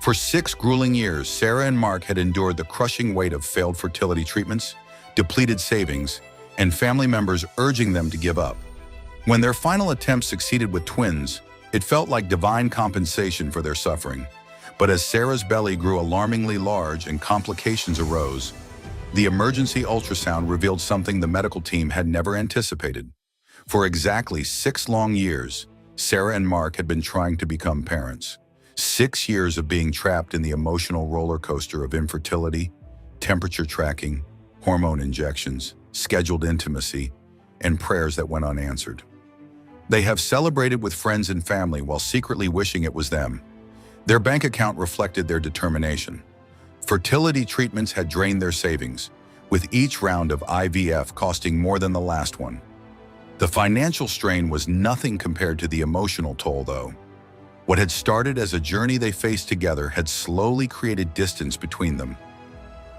For 6 grueling years, Sarah and Mark had endured the crushing weight of failed fertility treatments, depleted savings, and family members urging them to give up. When their final attempt succeeded with twins, it felt like divine compensation for their suffering. But as Sarah's belly grew alarmingly large and complications arose, the emergency ultrasound revealed something the medical team had never anticipated. For exactly 6 long years, Sarah and Mark had been trying to become parents. 6 years of being trapped in the emotional roller coaster of infertility, temperature tracking, hormone injections, scheduled intimacy, and prayers that went unanswered. They have celebrated with friends and family while secretly wishing it was them. Their bank account reflected their determination. Fertility treatments had drained their savings, with each round of IVF costing more than the last one. The financial strain was nothing compared to the emotional toll, though. What had started as a journey they faced together had slowly created distance between them.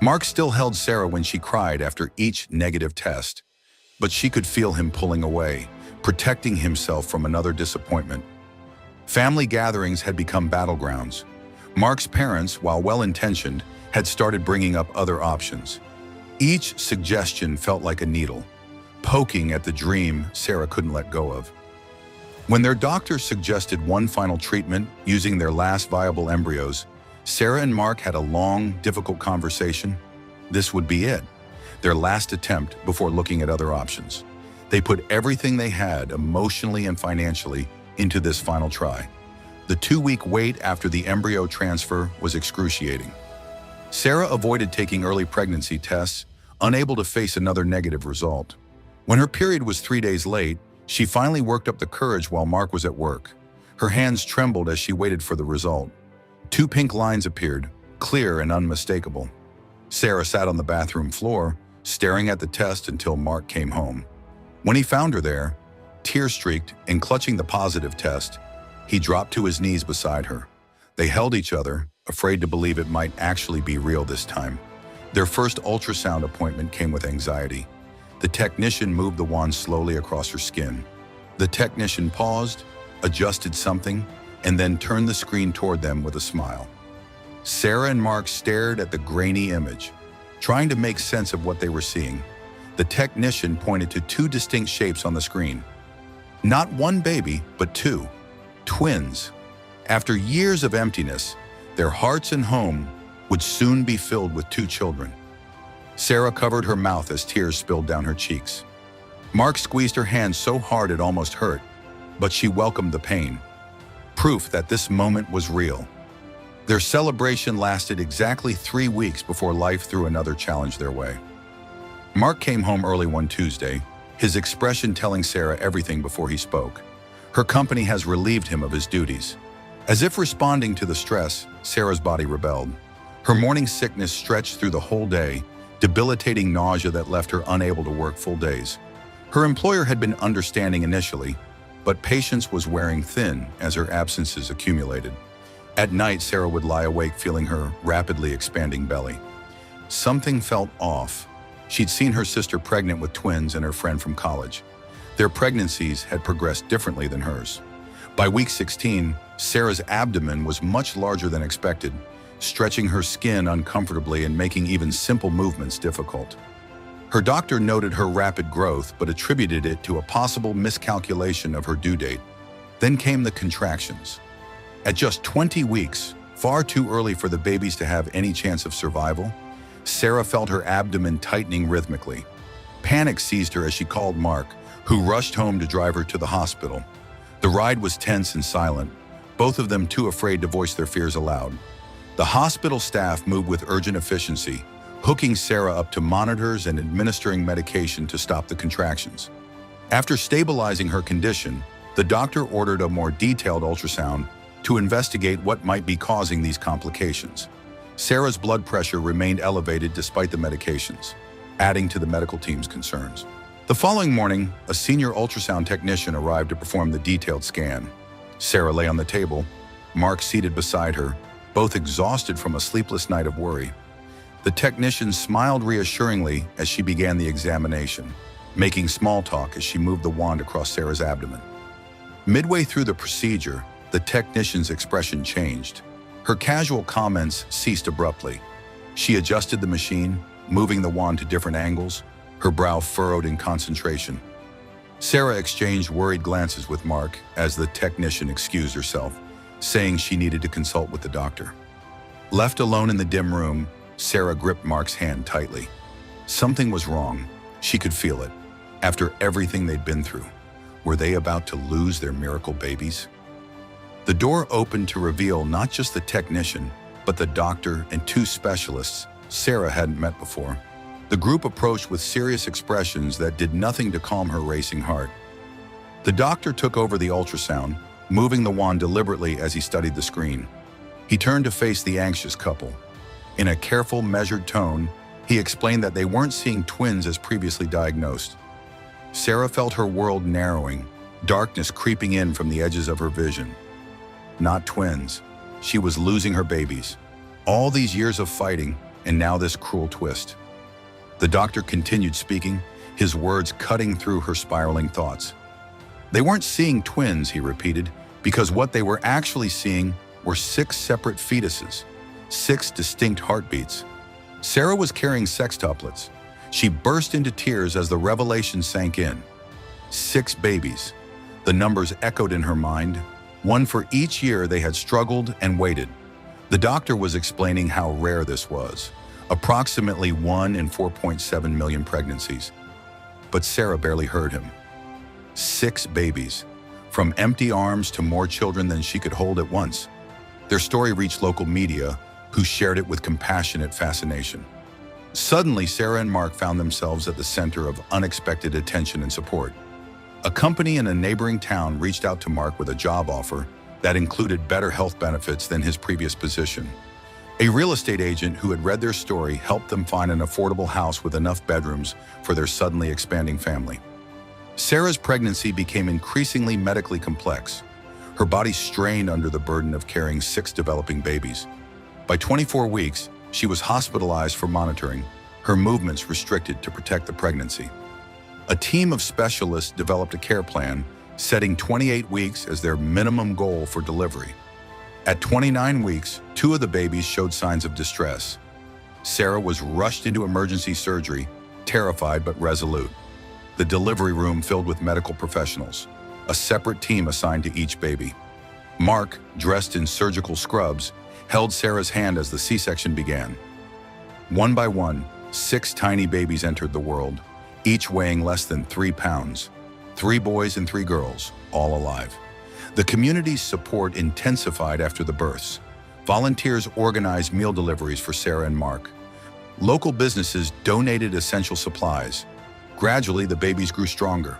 Mark still held Sarah when she cried after each negative test, but she could feel him pulling away, protecting himself from another disappointment. Family gatherings had become battlegrounds. Mark's parents, while well-intentioned, had started bringing up other options. Each suggestion felt like a needle, poking at the dream Sarah couldn't let go of. When their doctor suggested one final treatment using their last viable embryos, Sarah and Mark had a long, difficult conversation. This would be it, their last attempt before looking at other options. They put everything they had, emotionally and financially, into this final try. The 2-week wait after the embryo transfer was excruciating. Sarah avoided taking early pregnancy tests, unable to face another negative result. When her period was 3 days late, she finally worked up the courage while Mark was at work. Her hands trembled as she waited for the result. 2 pink lines appeared, clear and unmistakable. Sarah sat on the bathroom floor, staring at the test until Mark came home. When he found her there, tear-streaked and clutching the positive test, he dropped to his knees beside her. They held each other, afraid to believe it might actually be real this time. Their first ultrasound appointment came with anxiety. The technician moved the wand slowly across her skin. The technician paused, adjusted something, and then turned the screen toward them with a smile. Sarah and Mark stared at the grainy image, trying to make sense of what they were seeing. The technician pointed to 2 distinct shapes on the screen. Not one baby, but 2. Twins. After years of emptiness, their hearts and home would soon be filled with 2 children. Sarah covered her mouth as tears spilled down her cheeks. Mark squeezed her hand so hard it almost hurt, but she welcomed the pain. Proof that this moment was real. Their celebration lasted exactly 3 weeks before life threw another challenge their way. Mark came home early one Tuesday, his expression telling Sarah everything before he spoke. Her company has relieved him of his duties. As if responding to the stress, Sarah's body rebelled. Her morning sickness stretched through the whole day, debilitating nausea that left her unable to work full days. Her employer had been understanding initially, but patience was wearing thin as her absences accumulated. At night, Sarah would lie awake feeling her rapidly expanding belly. Something felt off. She'd seen her sister pregnant with twins and her friend from college. Their pregnancies had progressed differently than hers. By week 16, Sarah's abdomen was much larger than expected, stretching her skin uncomfortably and making even simple movements difficult. Her doctor noted her rapid growth but attributed it to a possible miscalculation of her due date. Then came the contractions. At just 20 weeks, far too early for the babies to have any chance of survival, Sarah felt her abdomen tightening rhythmically. Panic seized her as she called Mark, who rushed home to drive her to the hospital. The ride was tense and silent, both of them too afraid to voice their fears aloud. The hospital staff moved with urgent efficiency, hooking Sarah up to monitors and administering medication to stop the contractions. After stabilizing her condition, the doctor ordered a more detailed ultrasound to investigate what might be causing these complications. Sarah's blood pressure remained elevated despite the medications, adding to the medical team's concerns. The following morning, a senior ultrasound technician arrived to perform the detailed scan. Sarah lay on the table, Mark seated beside her, both exhausted from a sleepless night of worry. The technician smiled reassuringly as she began the examination, making small talk as she moved the wand across Sarah's abdomen. Midway through the procedure, the technician's expression changed. Her casual comments ceased abruptly. She adjusted the machine, moving the wand to different angles, her brow furrowed in concentration. Sarah exchanged worried glances with Mark as the technician excused herself, saying she needed to consult with the doctor. Left alone in the dim room, Sarah gripped Mark's hand tightly. Something was wrong. She could feel it. After everything they'd been through, were they about to lose their miracle babies? The door opened to reveal not just the technician, but the doctor and two specialists Sarah hadn't met before. The group approached with serious expressions that did nothing to calm her racing heart. The doctor took over the ultrasound, moving the wand deliberately as he studied the screen. He turned to face the anxious couple. In a careful, measured tone, he explained that they weren't seeing twins as previously diagnosed. Sarah felt her world narrowing, darkness creeping in from the edges of her vision. Not twins. She was losing her babies. All these years of fighting, and now this cruel twist. The doctor continued speaking, his words cutting through her spiraling thoughts. They weren't seeing twins, he repeated, because what they were actually seeing were 6 separate fetuses, 6 distinct heartbeats. Sarah was carrying sextuplets. She burst into tears as the revelation sank in. 6 babies. The numbers echoed in her mind, one for each year they had struggled and waited. The doctor was explaining how rare this was, approximately 1 in 4.7 million pregnancies. But Sarah barely heard him. 6 babies, from empty arms to more children than she could hold at once. Their story reached local media, who shared it with compassionate fascination. Suddenly, Sarah and Mark found themselves at the center of unexpected attention and support. A company in a neighboring town reached out to Mark with a job offer that included better health benefits than his previous position. A real estate agent who had read their story helped them find an affordable house with enough bedrooms for their suddenly expanding family. Sarah's pregnancy became increasingly medically complex. Her body strained under the burden of carrying 6 developing babies. By 24 weeks, she was hospitalized for monitoring, her movements restricted to protect the pregnancy. A team of specialists developed a care plan, setting 28 weeks as their minimum goal for delivery. At 29 weeks, 2 of the babies showed signs of distress. Sarah was rushed into emergency surgery, terrified but resolute. The delivery room filled with medical professionals, a separate team assigned to each baby. Mark, dressed in surgical scrubs, held Sarah's hand as the C-section began. One by one, 6 tiny babies entered the world, each weighing less than 3 pounds. 3 boys and 3 girls, all alive. The community's support intensified after the births. Volunteers organized meal deliveries for Sarah and Mark. Local businesses donated essential supplies. Gradually, the babies grew stronger.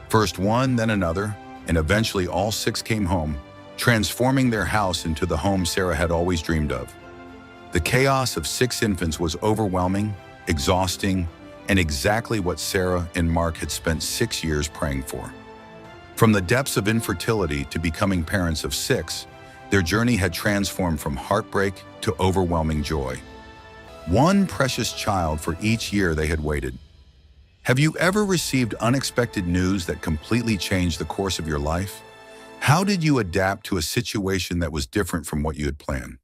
First one, then another, and eventually all 6 came home, transforming their house into the home Sarah had always dreamed of. The chaos of 6 infants was overwhelming, exhausting, and exactly what Sarah and Mark had spent 6 years praying for. From the depths of infertility to becoming parents of 6, their journey had transformed from heartbreak to overwhelming joy. One precious child for each year they had waited. Have you ever received unexpected news that completely changed the course of your life? How did you adapt to a situation that was different from what you had planned?